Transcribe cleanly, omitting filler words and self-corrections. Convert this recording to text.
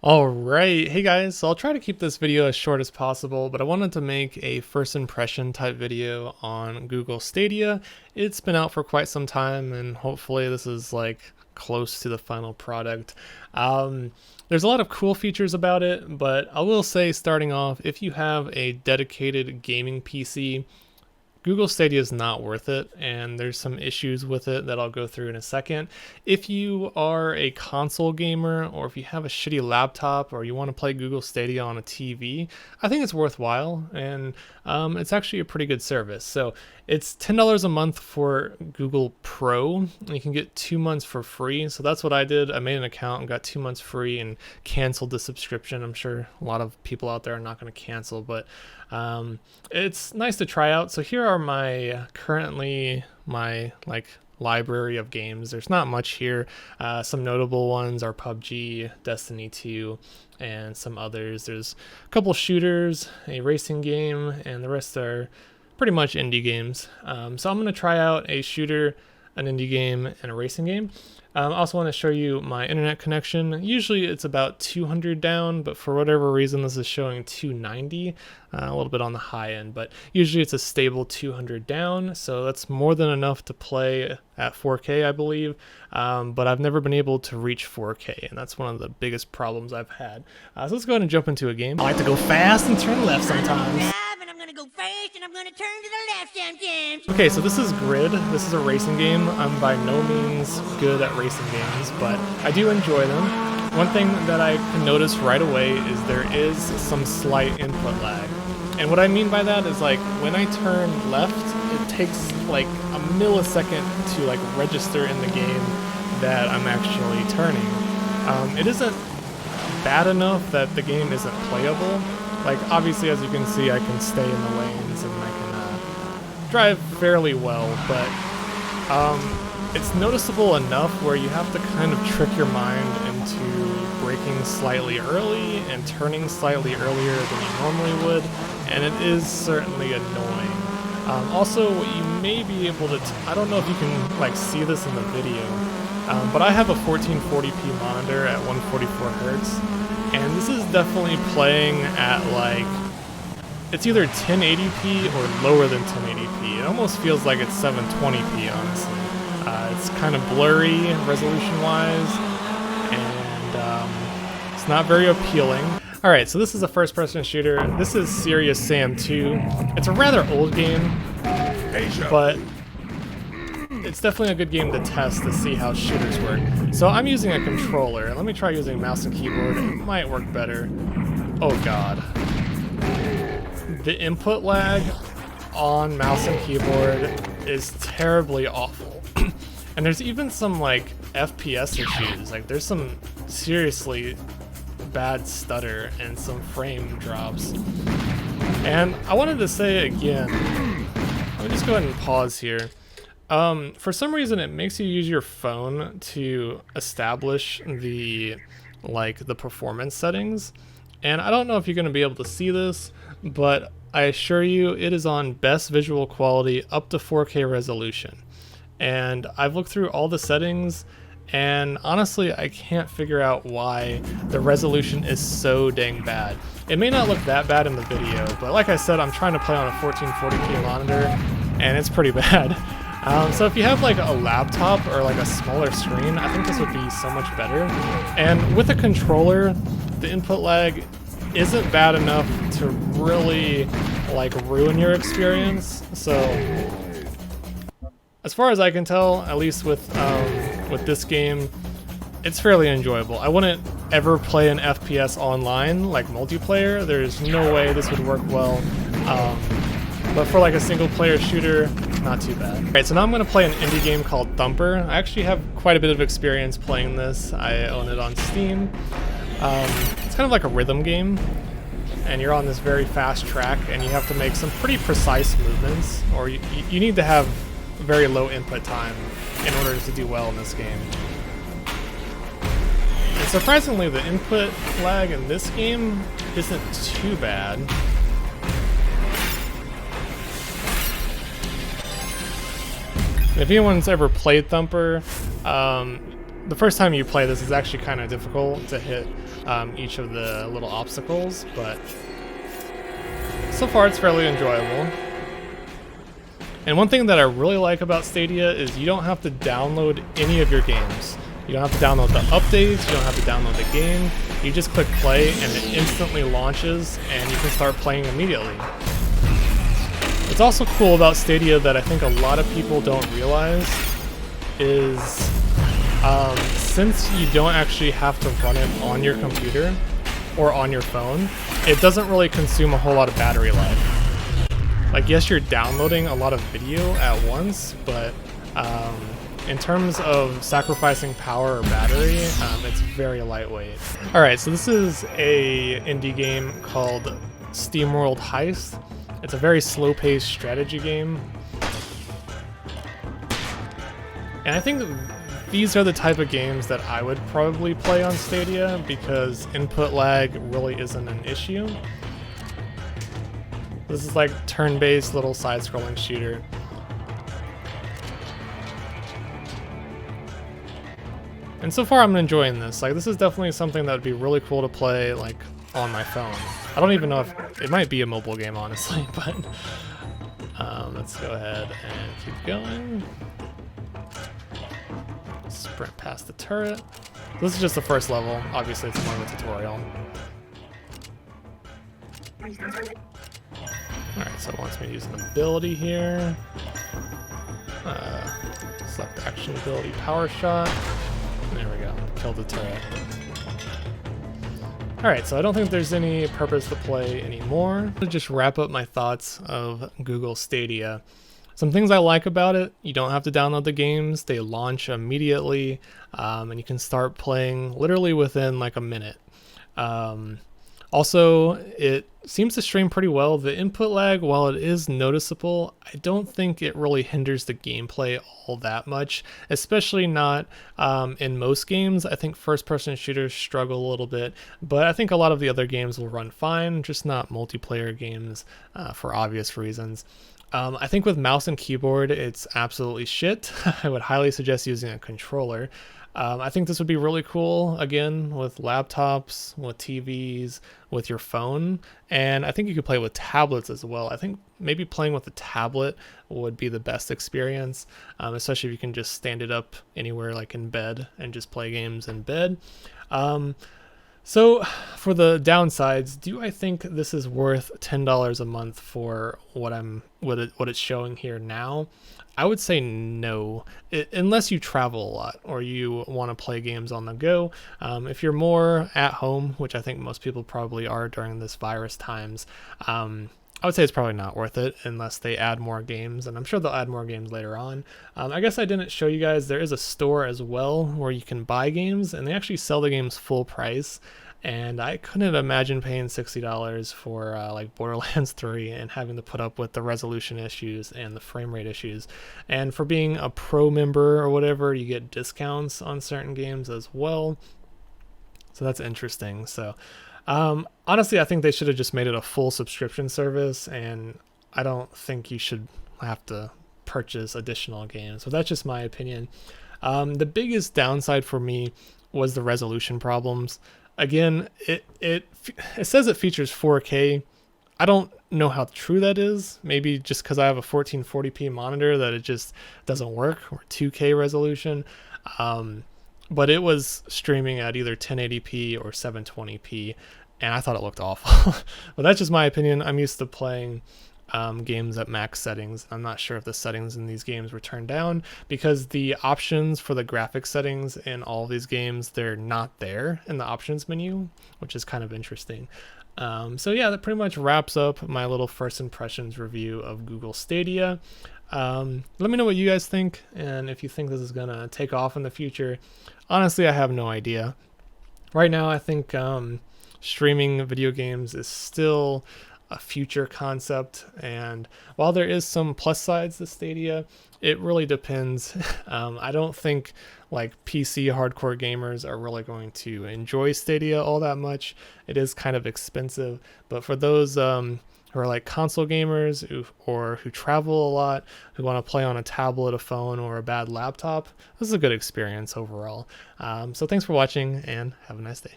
Alright, hey guys, so I'll try to keep this video as short as possible, but I wanted to make a first impression type video on Google Stadia. It's been out for quite some time and hopefully this is like close to the final product. There's a lot of cool features about it, but I will say starting off, if you have a dedicated gaming PC, Google Stadia is not worth it, and there's some issues with it that I'll go through in a second. If you are a console gamer, or if you have a shitty laptop, or you want to play Google Stadia on a TV, I think it's worthwhile, and it's actually a pretty good service. So it's $10 a month for Google Pro, and you can get 2 months for free. So that's what I did. I made an account and got 2 months free and canceled the subscription. I'm sure a lot of people out there are not going to cancel, but it's nice to try out. So here are my library of games. There's not much here. Some notable ones are PUBG, Destiny 2, and some others. There's a couple shooters, a racing game, and the rest are pretty much indie games. So I'm going to try out a shooter, an indie game, and a racing game. I also want to show you my internet connection. Usually it's about 200 down, but for whatever reason this is showing 290, a little bit on the high end, but usually it's a stable 200 down, so that's more than enough to play at 4K, I believe, but I've never been able to reach 4K, and that's one of the biggest problems I've had. So let's go ahead and jump into a game. I like to go fast and turn left sometimes. Okay, so this is Grid. This is a racing game. I'm by no means good at racing games, but I do enjoy them. One thing that I can notice right away is there is some slight input lag. And what I mean by that is like when I turn left, it takes like a millisecond to like register in the game that I'm actually turning. It isn't bad enough that the game isn't playable. Like obviously, as you can see, I can stay in the lanes and I can drive fairly well, but it's noticeable enough where you have to kind of trick your mind into braking slightly early and turning slightly earlier than you normally would, and it is certainly annoying. Also, you may be able to, I don't know if you can like see this in the video, but I have a 1440p monitor at 144 hertz, and this is definitely playing at like, it's either 1080p or lower than 1080p. It almost feels like it's 720p, honestly. It's kind of blurry resolution-wise, and it's not very appealing. Alright, so this is a first-person shooter. This is Serious Sam 2. It's a rather old game, but it's definitely a good game to test to see how shooters work. So I'm using a controller. Let me try using mouse and keyboard. It might work better. Oh god. The input lag on mouse and keyboard is terribly awful. And there's even some like FPS issues. Like there's some seriously bad stutter and some frame drops. And I wanted to say again, let me just go ahead and pause here. For some reason it makes you use your phone to establish the performance settings. And I don't know if you're going to be able to see this, but I assure you it is on best visual quality up to 4K resolution. And I've looked through all the settings, and honestly I can't figure out why the resolution is so dang bad. It may not look that bad in the video, but like I said, I'm trying to play on a 1440p monitor, and it's pretty bad. So if you have like a laptop or like a smaller screen, I think this would be so much better. And with a controller, the input lag isn't bad enough to really like ruin your experience. So as far as I can tell, at least with this game, it's fairly enjoyable. I wouldn't ever play an FPS online, like multiplayer. There's no way this would work well. But for like a single player shooter, not too bad. Alright, so now I'm going to play an indie game called Thumper. I actually have quite a bit of experience playing this. I own it on Steam. It's kind of like a rhythm game, and you're on this very fast track, and you have to make some pretty precise movements, or you need to have very low input time in order to do well in this game. And surprisingly, the input lag in this game isn't too bad. If anyone's ever played Thumper, the first time you play this is actually kind of difficult to hit each of the little obstacles, but so far it's fairly enjoyable. And one thing that I really like about Stadia is you don't have to download any of your games. You don't have to download the updates, you don't have to download the game. You just click play and it instantly launches and you can start playing immediately. What's also cool about Stadia that I think a lot of people don't realize is since you don't actually have to run it on your computer or on your phone, it doesn't really consume a whole lot of battery life. Like, yes, you're downloading a lot of video at once, but in terms of sacrificing power or battery, it's very lightweight. Alright, so this is a indie game called SteamWorld Heist. It's a very slow-paced strategy game. And I think these are the type of games that I would probably play on Stadia because input lag really isn't an issue. This is like turn-based little side-scrolling shooter. And so far I'm enjoying this. Like, this is definitely something that would be really cool to play like on my phone. I don't even know if it might be a mobile game, honestly, but let's go ahead and keep going. Sprint past the turret. This is just the first level. Obviously it's more of a tutorial. Alright, so it wants me to use an ability here. Select action ability, power shot. There we go, kill the turret. Alright, so I don't think there's any purpose to play anymore. To just wrap up my thoughts of Google Stadia. Some things I like about it: you don't have to download the games, they launch immediately, and you can start playing literally within like a minute. Also, it seems to stream pretty well. The input lag, while it is noticeable, I don't think it really hinders the gameplay all that much, especially not in most games. I think first-person shooters struggle a little bit, but I think a lot of the other games will run fine, just not multiplayer games for obvious reasons. I think with mouse and keyboard, it's absolutely shit. I would highly suggest using a controller. I think this would be really cool, again, with laptops, with TVs, with your phone, and I think you could play with tablets as well. I think maybe playing with a tablet would be the best experience, especially if you can just stand it up anywhere, like in bed, and just play games in bed. So for the downsides, do I think this is worth $10 a month for what it's showing here now? I would say no, unless you travel a lot or you want to play games on the go. If you're more at home, which I think most people probably are during this virus times, I would say it's probably not worth it unless they add more games, and I'm sure they'll add more games later on. I guess I didn't show you guys, there is a store as well where you can buy games, and they actually sell the games full price. And I couldn't imagine paying $60 for like Borderlands 3 and having to put up with the resolution issues and the frame rate issues. And for being a pro member or whatever, you get discounts on certain games as well. So that's interesting. So honestly, I think they should have just made it a full subscription service, and I don't think you should have to purchase additional games. So that's just my opinion. The biggest downside for me was the resolution problems. Again, it says it features 4K. I don't know how true that is. Maybe just because I have a 1440p monitor that it just doesn't work, or 2K resolution. But it was streaming at either 1080p or 720p, and I thought it looked awful. But that's just my opinion. I'm used to playing games at max settings. I'm not sure if the settings in these games were turned down, because the options for the graphics settings in all these games, they're not there in the options menu, which is kind of interesting. So yeah, that pretty much wraps up my little first impressions review of Google Stadia. Let me know what you guys think, and if you think this is gonna take off in the future. Honestly, I have no idea. Right now, I think streaming video games is still a future concept, and while there is some plus sides to Stadia, it really depends. I don't think like PC hardcore gamers are really going to enjoy Stadia all that much. It is kind of expensive, but for those who are like console gamers who travel a lot, who want to play on a tablet, a phone, or a bad laptop, this is a good experience overall. So thanks for watching, and have a nice day.